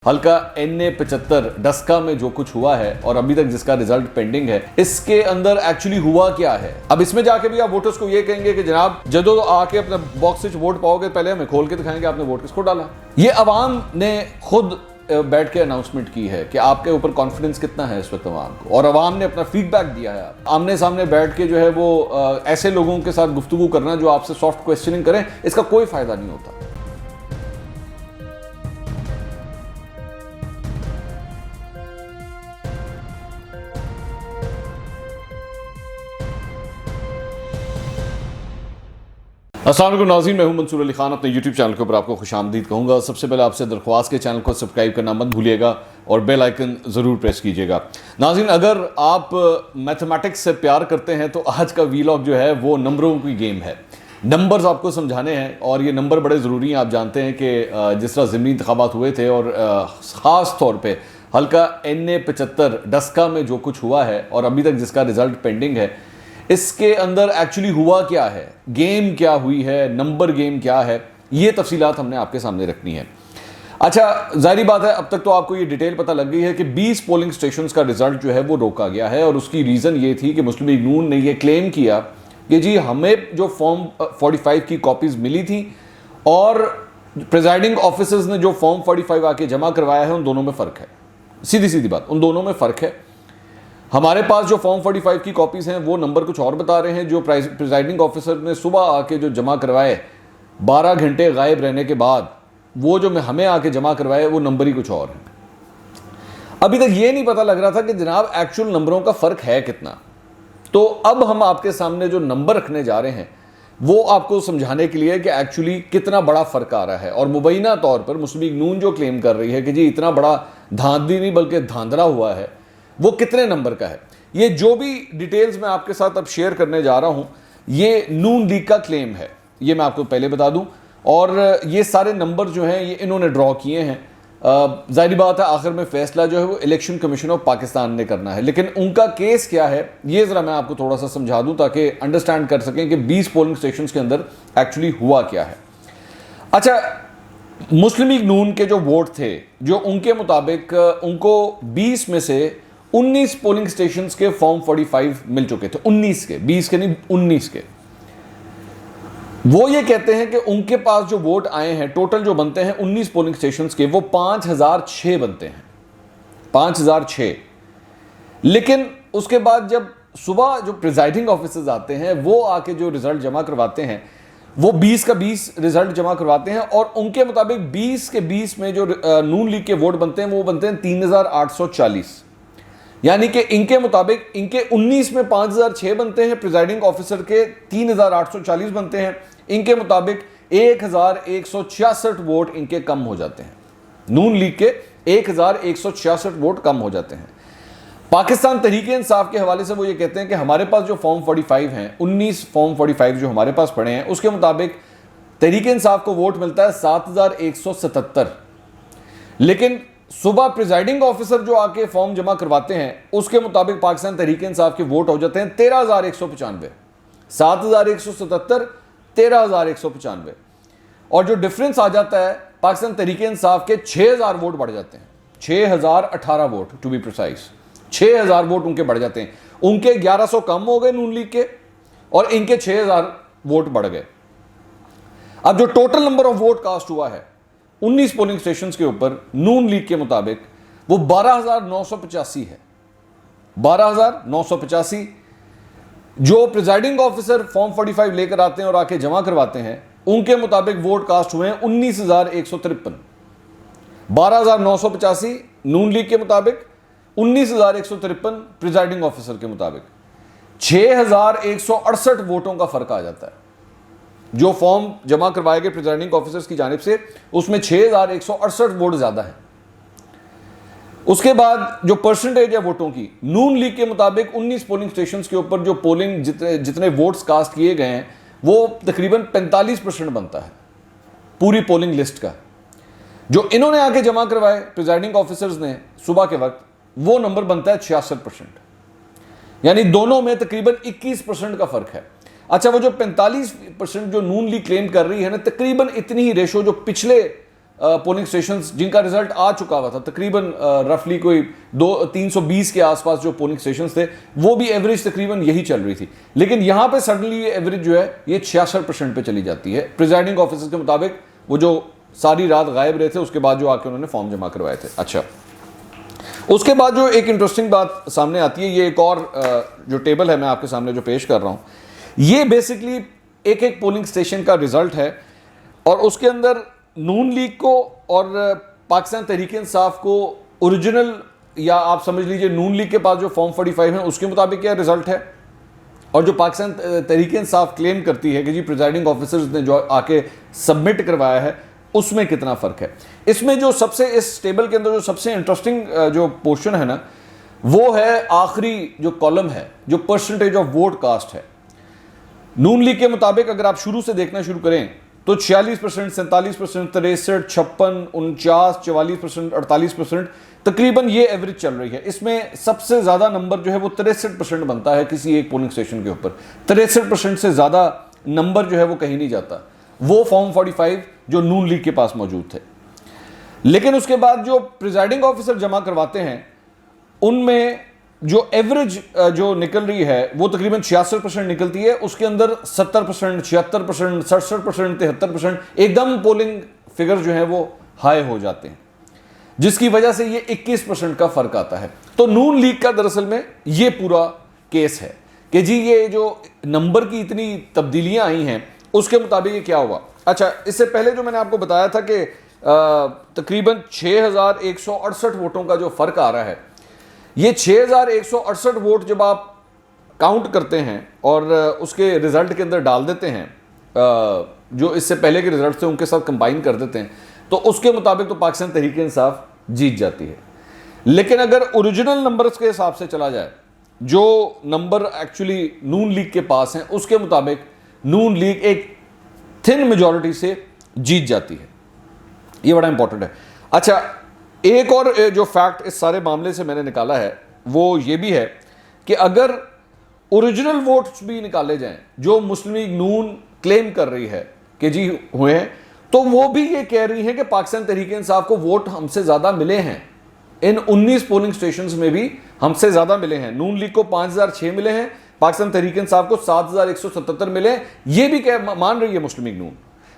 हल्का NA-75 डस्का में जो कुछ हुआ है और अभी तक जिसका रिजल्ट पेंडिंग है, इसके अंदर एक्चुअली हुआ क्या है। अब इसमें जाके भी आप वोटर्स को ये कहेंगे कि जनाब जदों आके अपने बॉक्स से वोट पाओगे पहले हमें खोल के दिखाएंगे आपने वोट किसको डाला। ये अवाम ने खुद बैठ के अनाउंसमेंट की है कि आपके ऊपर कॉन्फिडेंस कितना है इस वक्त अवाम को, और अवाम ने अपना फीडबैक दिया है। आमने सामने बैठ के जो है वो ऐसे लोगों के साथ गुफ्तगू करना जो आपसे सॉफ्ट क्वेश्चनिंग करें, इसका कोई फायदा नहीं होता। अस्सलाम वालेकुम नाज़रीन, मैं हूं मंसूर अली खान। अपने YouTube चैनल के ऊपर आपको खुशामदीद कहूँगा। सबसे पहले आपसे दरख्वास्त के चैनल को सब्सक्राइब करना मत भूलिएगा और बेल आइकन ज़रूर प्रेस कीजिएगा। नाज़रीन, अगर आप मैथमेटिक्स से प्यार करते हैं तो आज का वीलॉग जो है वो नंबरों की गेम है। नंबर्स आपको समझाने हैं और ये नंबर बड़े ज़रूरी हैं। आप जानते हैं कि जिस तरह ज़िमनी इंतखाबात हुए थे और ख़ास तौर पर हल्का NA-75 डस्का में जो कुछ हुआ है और अभी तक जिसका रिज़ल्ट पेंडिंग है, इसके अंदर एक्चुअली हुआ क्या है, गेम क्या हुई है, नंबर गेम क्या है, ये तफसीलात हमने आपके सामने रखनी है। अच्छा, जाहिर बात है अब तक तो आपको ये डिटेल पता लग गई है कि 20 पोलिंग स्टेशंस का रिजल्ट जो है वो रोका गया है और उसकी रीज़न ये थी कि मुस्लिम लीग नून ने ये क्लेम किया कि जी हमें जो फॉर्म 45 की कॉपीज़ मिली थी और प्रिजाइडिंग ऑफिसर्स ने जो फॉर्म 45 आके जमा करवाया है, उन दोनों में फ़र्क है। सीधी सीधी बात, उन दोनों में फ़र्क है। हमारे पास जो फॉर्म 45 की कॉपीज़ हैं वो नंबर कुछ और बता रहे हैं। जो प्रिजाइडिंग ऑफिसर ने सुबह आके जो जमा करवाए, 12 घंटे गायब रहने के बाद वो जो हमें आके जमा करवाए वो नंबर ही कुछ और है। अभी तक ये नहीं पता लग रहा था कि जनाब एक्चुअल नंबरों का फ़र्क है कितना। तो अब हम आपके सामने जो नंबर रखने जा रहे हैं वो आपको समझाने के लिए कि एक्चुअली कितना बड़ा फ़र्क आ रहा है। और मुबैना तौर पर मुस्लिम लीग नून जो क्लेम कर रही है कि जी इतना बड़ा धांधली नहीं बल्कि धांधला हुआ है, वो कितने नंबर का है। ये जो भी डिटेल्स मैं आपके साथ अब शेयर करने जा रहा हूं, ये नून लीग का क्लेम है, ये मैं आपको पहले बता दूं। और ये सारे नंबर जो हैं ये इन्होंने ड्रॉ किए हैं। जाहिर बात है आखिर में फैसला जो है वो इलेक्शन कमीशन ऑफ पाकिस्तान ने करना है, लेकिन उनका केस क्या है ये ज़रा मैं आपको थोड़ा सा समझा दूं ताकि अंडरस्टैंड कर सकें कि 20 पोलिंग स्टेशन के अंदर एक्चुअली हुआ क्या है। अच्छा, मुस्लिम लीग नून के जो वोट थे, जो उनके मुताबिक उनको 20 में से 19 पोलिंग स्टेशंस के फॉर्म 45 मिल चुके थे। 19 के, 20 के नहीं, 19 के। वो ये कहते हैं कि उनके पास जो वोट आए हैं टोटल जो बनते हैं 19 पोलिंग स्टेशंस के, वो 5006 बनते हैं, 5006। लेकिन उसके बाद जब सुबह जो प्रिजाइडिंग ऑफिसर्स आते हैं वो आके जो रिजल्ट जमा करवाते हैं, वो 20 का 20 रिजल्ट जमा करवाते हैं और उनके मुताबिक 20 के 20 में जो नून लीग के वोट बनते हैं वो बनते हैं 3840। यानी कि इनके मुताबिक इनके 19 में 5006 बनते हैं, प्रिजाइडिंग ऑफिसर के 3840 बनते हैं। इनके मुताबिक 1166 वोट इनके कम हो जाते हैं, नून लीग के 1166 वोट कम हो जाते हैं। पाकिस्तान तहरीक-ए-इंसाफ के हवाले से वो ये कहते हैं कि हमारे पास जो फॉर्म 45 हैं, 19 फॉर्म 45 जो हमारे पास पड़े हैं, उसके मुताबिक तहरीक-ए-इंसाफ को वोट मिलता है 7177। लेकिन सुबह प्रिजाइडिंग ऑफिसर जो आके फॉर्म जमा करवाते हैं उसके मुताबिक पाकिस्तान तहरीक-ए-इंसाफ के वोट हो जाते हैं 13195। 7177, 13195। और जो डिफरेंस आ जाता है पाकिस्तान तहरीक-ए-इंसाफ के 6000 वोट बढ़ जाते हैं, 6018 vote to be precise. 6000 vote उनके बढ़ जाते हैं। उनके 1100 कम हो गए नून लीग के और इनके 6000 वोट बढ़ गए। अब जो total number of vote cast हुआ है 19 पोलिंग स्टेशंस के ऊपर नून लीग के मुताबिक वो 12985 है। 12985 जो प्रिजाइडिंग ऑफिसर फॉर्म 45 लेकर आते हैं और आके जमा करवाते हैं, उनके मुताबिक वोट कास्ट हुए हैं 19153। 12985 नून लीग के मुताबिक, 19153 प्रिजाइडिंग ऑफिसर के मुताबिक। 6168 वोटों का फर्क आ जाता है। जो फॉर्म जमा करवाए गए प्रिजाइडिंग ऑफिसर्स की जानिब से उसमें 6168 वोट ज्यादा है। उसके बाद जो परसेंटेज है वोटों की, नून लीग के मुताबिक 19 पोलिंग स्टेशंस के ऊपर जो पोलिंग जितने वोट्स कास्ट किए गए हैं वो तकरीबन 45% बनता है पूरी पोलिंग लिस्ट का। जो इन्होंने आके जमा करवाए प्रिजाइडिंग ऑफिसर्स ने सुबह के वक्त, वो नंबर बनता है 66%। यानी दोनों में तकरीबन 21% का फर्क है। अच्छा, वो जो 45% जो नून लीग क्लेम कर रही है ना, तकरीबन इतनी ही रेशो जो पिछले पोलिंग स्टेशंस जिनका रिजल्ट आ चुका हुआ था, तकरीबन रफली कोई 320 के आसपास जो पोलिंग स्टेशंस थे, वो भी एवरेज तकरीबन यही चल रही थी। लेकिन यहां पे सडनली ये एवरेज जो है ये 66% पे चली जाती है। प्रिजाइडिंग ऑफिसर के मुताबिक वो जो सारी रात गायब रहे थे, उसके बाद जो आके उन्होंने फॉर्म जमा करवाए थे। अच्छा, उसके बाद जो एक इंटरेस्टिंग बात सामने आती है, ये एक और जो टेबल है मैं आपके सामने जो पेश कर रहा हूं, ये बेसिकली एक एक पोलिंग स्टेशन का रिजल्ट है और उसके अंदर नून लीग को और पाकिस्तान तहरीक इंसाफ को ओरिजिनल, या आप समझ लीजिए नून लीग के पास जो फॉर्म 45 है उसके मुताबिक क्या रिजल्ट है, और जो पाकिस्तान तहरीक इंसाफ क्लेम करती है कि जी प्रिजाइडिंग ऑफिसर्स ने जो आके सबमिट करवाया है उसमें कितना फ़र्क है। इसमें जो सबसे, इस टेबल के अंदर जो सबसे इंटरेस्टिंग जो पोर्शन है ना, वो है आखिरी जो कॉलम है, जो परसेंटेज ऑफ वोट कास्ट है। नून लीग के मुताबिक अगर आप शुरू से देखना शुरू करें तो 46%, 47%, 63, 56, 49, 44%, 48% तकरीबन ये एवरेज चल रही है। इसमें सबसे ज़्यादा नंबर जो है वो 63% बनता है किसी एक पोलिंग स्टेशन के ऊपर। 63% से ज़्यादा नंबर जो है वो कहीं नहीं जाता। वो फॉर्म 45 जो नून लीग के पास मौजूद थे। लेकिन उसके बाद जो प्रिजाइडिंग ऑफिसर जमा करवाते हैं उनमें जो एवरेज जो निकल रही है वो तकरीबन 66% निकलती है। उसके अंदर 70%, 76%, 67%, 73% एकदम पोलिंग फिगर जो है वो हाई हो जाते हैं, जिसकी वजह से ये 21% का फर्क आता है। तो नून लीग का दरअसल में ये पूरा केस है कि जी ये जो नंबर की इतनी तब्दीलियां आई हैं उसके मुताबिक ये क्या हुआ। अच्छा, इससे पहले जो मैंने आपको बताया था कि तकरीबन 6168 वोटों का जो फर्क आ रहा है, ये 6168 वोट जब आप काउंट करते हैं और उसके रिजल्ट के अंदर डाल देते हैं, जो इससे पहले के रिजल्ट थे उनके साथ कंबाइन कर देते हैं, तो उसके मुताबिक तो पाकिस्तान तहरीक इंसाफ जीत जाती है। लेकिन अगर ओरिजिनल नंबर्स के हिसाब से चला जाए, जो नंबर एक्चुअली नून लीग के पास हैं, उसके मुताबिक नून लीग एक थिन मेजॉरिटी से जीत जाती है। ये बड़ा इंपॉर्टेंट है। अच्छा, एक और जो फैक्ट इस सारे मामले से मैंने निकाला है वो ये भी है कि अगर ओरिजिनल वोट्स भी निकाले जाएं जो मुस्लिम लीग नून क्लेम कर रही है कि जी हुए हैं, तो वो भी ये कह रही है कि पाकिस्तान तहरीक इंसाफ को वोट हमसे ज़्यादा मिले हैं। इन 19 पोलिंग स्टेशंस में भी हमसे ज़्यादा मिले हैं। नून लीग को 5006 मिले हैं, पाकिस्तान तहरीक इंसाफ को 7177 मिले। ये भी मान रही है मुस्लिम लीग नून,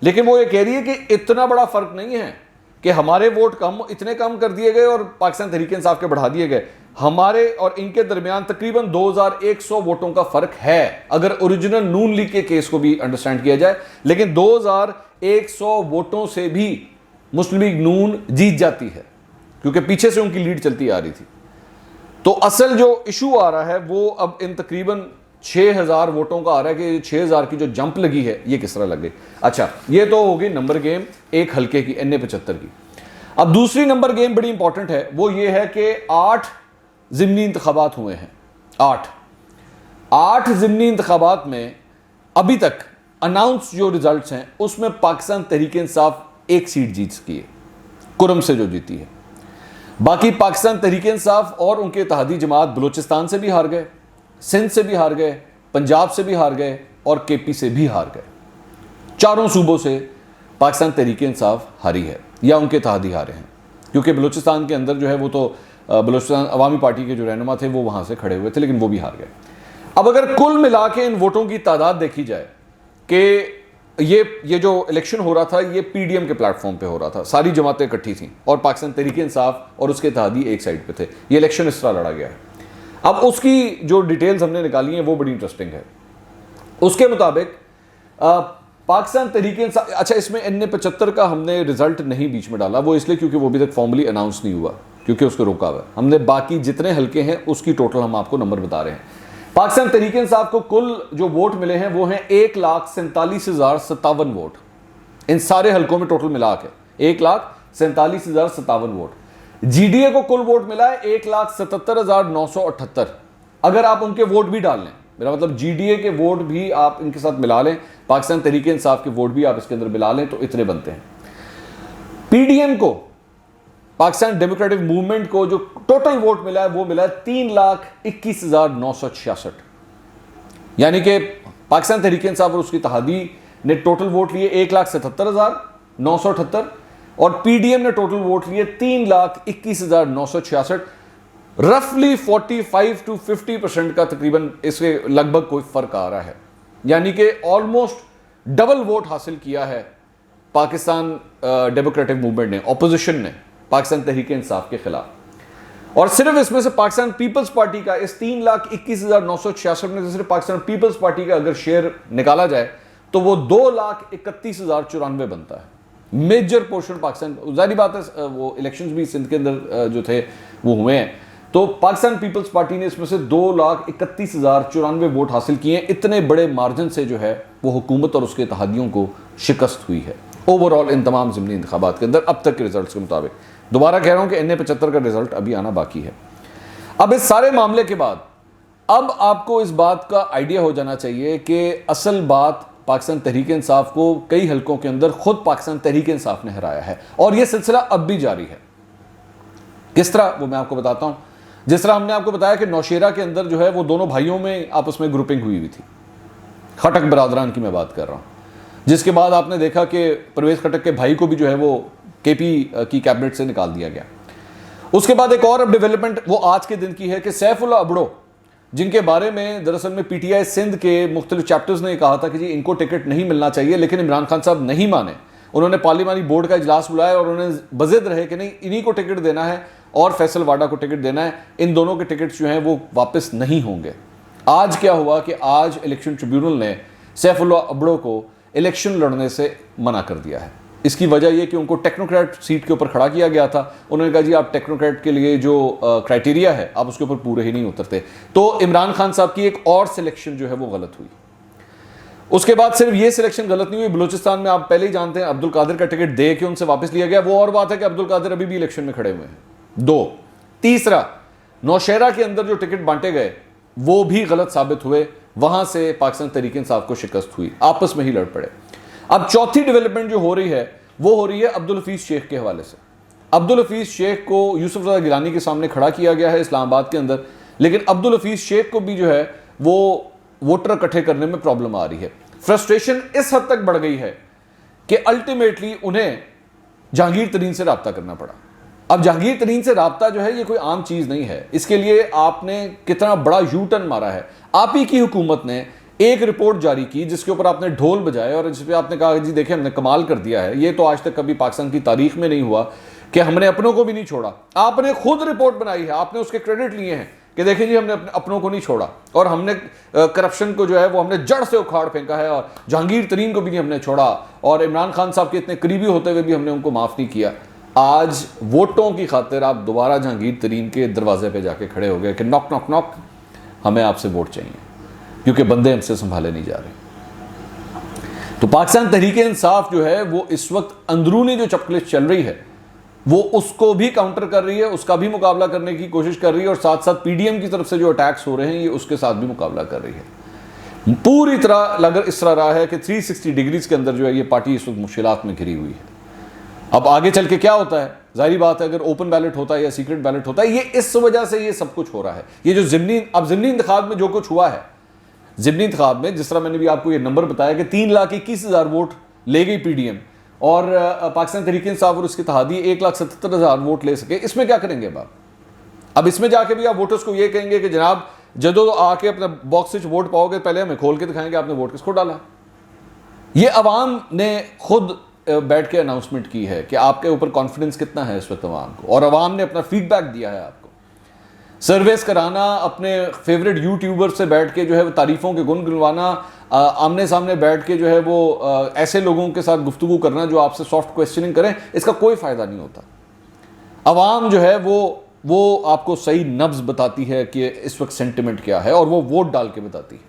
लेकिन वो ये कह रही है कि इतना बड़ा फर्क नहीं है कि हमारे वोट कम, इतने कम कर दिए गए और पाकिस्तान तहरीक इंसाफ के बढ़ा दिए गए। हमारे और इनके दरमियान तकरीबन 2100 वोटों का फर्क है अगर ओरिजिनल नून लीग के केस को भी अंडरस्टैंड किया जाए। लेकिन 2100 वोटों से भी मुस्लिम लीग नून जीत जाती है क्योंकि पीछे से उनकी लीड चलती आ रही थी। तो असल जो इशू आ रहा है वो अब इन तकरीबन 6000 वोटों का आ रहा है कि 6000 की जो जंप लगी है ये किस तरह लग गई। अच्छा, ये तो होगी नंबर गेम एक हल्के की, NA 75 की। अब दूसरी नंबर गेम बड़ी इंपॉर्टेंट है, वो ये है कि 8 ज़िमनी इंतखाबात हुए हैं। 8 ज़िमनी इंतखाबात में अभी तक अनाउंस जो रिजल्ट्स हैं उसमें पाकिस्तान तहरीक इंसाफ एक सीट जीत सकी है, कुरम से जो जीती है। बाकी पाकिस्तान तहरीक इंसाफ और उनके इत्तेहादी जमात बलूचिस्तान से भी हार गए, सिंध से भी हार गए, पंजाब से भी हार गए और KP से भी हार गए। चारों सूबों से पाकिस्तान तहरीक इंसाफ हारी है या उनके इत्तेहादी हारे हैं, क्योंकि बलूचिस्तान के अंदर जो है वो तो बलूचिस्तान अवामी पार्टी के जो रहनुमा थे वो वहाँ से खड़े हुए थे, लेकिन वो भी हार गए। अब अगर कुल मिला के इन वोटों की तादाद देखी जाए कि ये जो इलेक्शन हो रहा था ये PDM के प्लेटफॉर्म पे हो रहा था, सारी जमातें इकट्ठी थी और पाकिस्तान तहरीक इंसाफ और उसके इत्तेहादी एक साइड पे थे। ये इलेक्शन इस तरह लड़ा गया है। अब उसकी जो डिटेल्स हमने निकाली हैं वो बड़ी इंटरेस्टिंग है। उसके मुताबिक पाकिस्तान तहरीक इंसाफ, अच्छा इसमें NA 75 का हमने रिजल्ट नहीं बीच में डाला, वो इसलिए क्योंकि वो अभी तक फॉर्मली अनाउंस नहीं हुआ, क्योंकि उसको रोका हुआ है। हमने बाकी जितने हल्के हैं उसकी टोटल हम आपको नंबर बता रहे हैं। पाकिस्तान तहरीक इंसाफ को कुल जो वोट मिले हैं वो हैं 1,47,057 वोट। इन सारे हल्कों में टोटल मिला के 1,47,057 वोट। GDA को कुल वोट मिला है 1,77,978। अगर आप उनके वोट भी डाल लें, मेरा मतलब GDA के वोट भी आप इनके साथ मिला लें, पाकिस्तान तहरीक इंसाफ के वोट भी आप इसके अंदर मिला लें, तो इतने बनते हैं। PDM को, पाकिस्तान डेमोक्रेटिक मूवमेंट को जो टोटल वोट मिला है वो मिला है 3,21,966। यानी कि पाकिस्तान तहरीक इंसाफ और उसकी इत्तेहादी ने टोटल वोट लिए 1,77,978, और पीडीएम ने टोटल वोट लिए 3,21,966। रफली 45 to 50% का तकरीबन इसके लगभग कोई फर्क आ रहा है, यानी कि ऑलमोस्ट डबल वोट हासिल किया है पाकिस्तान डेमोक्रेटिक मूवमेंट ने, ऑपोजिशन ने, पाकिस्तान तहरीक इंसाफ के खिलाफ। और सिर्फ इसमें से पाकिस्तान पीपल्स पार्टी का इस 3,21,966 में से सिर्फ पाकिस्तान पीपल्स पार्टी का अगर शेयर निकाला जाए तो वो 2,31,094 बनता है। मेजर पोर्शन पाकिस्तान, जाहिर बात है वो इलेक्शंस भी सिंध के अंदर जो थे वो हुए हैं, तो पाकिस्तान पीपल्स पार्टी ने इसमें से 2,31,094 वोट हासिल किए हैं। इतने बड़े मार्जिन से जो है वो हुकूमत और उसके इत्तेहादियों को शिकस्त हुई है ओवरऑल इन तमाम ज़िमनी इंतखाबात के अंदर अब तक के रिजल्ट्स के मुताबिक। दोबारा कह रहा हूं कि NA-75 का रिजल्ट अभी आना बाकी है। अब इस सारे मामले के बाद अब आपको इस बात का आइडिया हो जाना चाहिए कि असल बात पाकिस्तान तहरीक इंसाफ को कई हलकों के अंदर खुद पाकिस्तान तहरीक इंसाफ ने हराया है और यह सिलसिला अब भी जारी है। किस तरह, वो मैं आपको बताता हूं। जिस तरह हमने आपको बताया कि नौशेरा के अंदर जो है वो दोनों भाइयों में आपस में ग्रुपिंग हुई थी, खटक बरादरान की मैं बात कर रहा हूं, जिसके बाद आपने देखा कि परवेज खटक के भाई को भी जो है वो KP की कैबिनेट से निकाल दिया गया। उसके बाद एक और अब डेवलपमेंट वो आज के दिन की है कि सैफुल्लाह अबड़ो, जिनके बारे में दरअसल में PTI सिंध के मुख्तलिफ चैप्टर्स ने कहा था कि जी इनको टिकट नहीं मिलना चाहिए, लेकिन इमरान खान साहब नहीं माने। उन्होंने पार्लिमानी बोर्ड का इजलास बुलाया और उन्होंने बजिद रहे कि नहीं, इन्हीं को टिकट देना है और फैसल वाडा को टिकट देना है, इन दोनों के टिकट्स जो हैं वो वापस नहीं होंगे। आज क्या हुआ कि आज इलेक्शन ट्रिब्यूनल ने सैफुल्लाह अबड़ो को इलेक्शन लड़ने से मना कर दिया है। इसकी वजह यह कि उनको टेक्नोक्रेट सीट के ऊपर खड़ा किया गया था। उन्होंने कहा जी आप टेक्नोक्रेट के लिए जो क्राइटेरिया है आप उसके ऊपर पूरे ही नहीं उतरते, तो इमरान खान साहब की एक और सिलेक्शन जो है वो गलत हुई। उसके बाद सिर्फ ये सिलेक्शन गलत नहीं हुई, बलूचिस्तान में आप पहले ही जानते हैं अब्दुल कादिर का टिकट दे के उनसे वापस लिया गया। वो और बात है कि अब्दुल कादिर अभी भी इलेक्शन में खड़े हुए हैं। 2, तीसरा, नौशेरा के अंदर जो टिकट बांटे गए वो भी गलत साबित हुए, वहां से पाकिस्तान तहरीक इंसाफ को शिकस्त हुई, आपस में ही लड़ पड़े। अब चौथी डेवलपमेंट जो हो रही है वो हो रही है अब्दुल हफीज शेख के हवाले से। अब्दुल हफीज शेख को यूसुफ रज़ा गिलानी के सामने खड़ा किया गया है इस्लामाबाद के अंदर, लेकिन अब्दुल हफीज शेख को भी जो है वो वोटर इकट्ठे करने में प्रॉब्लम आ रही है। फ्रस्ट्रेशन इस हद तक बढ़ गई है कि अल्टीमेटली उन्हें जहांगीर तरीन से रब्ता करना पड़ा। अब जहांगीर तरीन से रब्ता जो है ये कोई आम चीज नहीं है, इसके लिए आपने कितना बड़ा यू टर्न मारा है। आप ही की हुकूमत ने एक रिपोर्ट जारी की जिसके ऊपर आपने ढोल बजाए और जिस पे आपने कहा जी देखिए हमने कमाल कर दिया है, ये तो आज तक कभी पाकिस्तान की तारीख में नहीं हुआ कि हमने अपनों को भी नहीं छोड़ा। आपने खुद रिपोर्ट बनाई है, आपने उसके क्रेडिट लिए हैं कि देखिए जी हमने अपनों को नहीं छोड़ा और हमने करप्शन को जो है वो हमने जड़ से उखाड़ फेंका है और जहांगीर तरीन को भी नहीं हमने छोड़ा और इमरान खान साहब के इतने करीबी होते हुए भी हमने उनको माफ़ नहीं किया। आज वोटों की खातिर आप दोबारा जहांगीर तरीन के दरवाजे पे जाके खड़े हो गए कि नॉक नॉक नॉक, हमें आपसे वोट चाहिए, क्योंकि बंदे हमसे संभाले नहीं जा रहे। तो पाकिस्तान तहरीक इंसाफ जो है वो इस वक्त अंदरूनी जो चपकलिश चल रही है वो उसको भी काउंटर कर रही है, उसका भी मुकाबला करने की कोशिश कर रही है और साथ साथ PDM की तरफ से जो अटैक्स हो रहे हैं ये उसके साथ भी मुकाबला कर रही है। पूरी तरह अगर इस तरह रहा है कि 360 डिग्रीज के अंदर जो है ये पार्टी इस वक्त मुश्किलात में घिरी हुई है। अब आगे चल के क्या होता है, जाहिर बात है अगर ओपन बैलेट होता है या सीक्रेट बैलेट होता है, ये इस वजह से ये सब कुछ हो रहा है। ये जो ज़िमनी इंतखाब में जो कुछ हुआ है, ज़िमनी इंतखाब में जिस तरह मैंने भी आपको ये नंबर बताया कि 3,21,000 वोट ले गई PDM और पाकिस्तान तहरीक इंसाफ और उसके इत्तेहादी 1,77,000 वोट ले सके। इसमें क्या करेंगे अब इसमें जाके भी आप वोटर्स को ये कहेंगे कि जनाब जदों आके अपने बॉक्स से वोट पाओगे पहले हमें खोल के दिखाएंगे आपने वोट किसको डाला। ये अवाम ने खुद बैठ के अनाउंसमेंट की है कि आपके ऊपर कॉन्फिडेंस कितना है इस वक्त अवाम को, और अवाम ने अपना फीडबैक दिया है आपको। सर्वेस कराना, अपने फेवरेट यूट्यूबर से बैठ के जो है वो तारीफ़ों के गुण गिनवाना, आमने सामने बैठ के जो है वो ऐसे लोगों के साथ गुफ्तगू करना जो आपसे सॉफ्ट क्वेश्चनिंग करें, इसका कोई फ़ायदा नहीं होता। अवाम जो है वो आपको सही नब्ज़ बताती है कि इस वक्त सेंटिमेंट क्या है और वो वोट डाल के बताती है।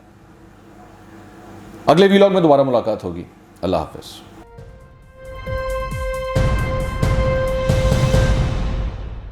अगले वीलॉग में दोबारा मुलाकात होगी। अल्लाह हाफ़िज़।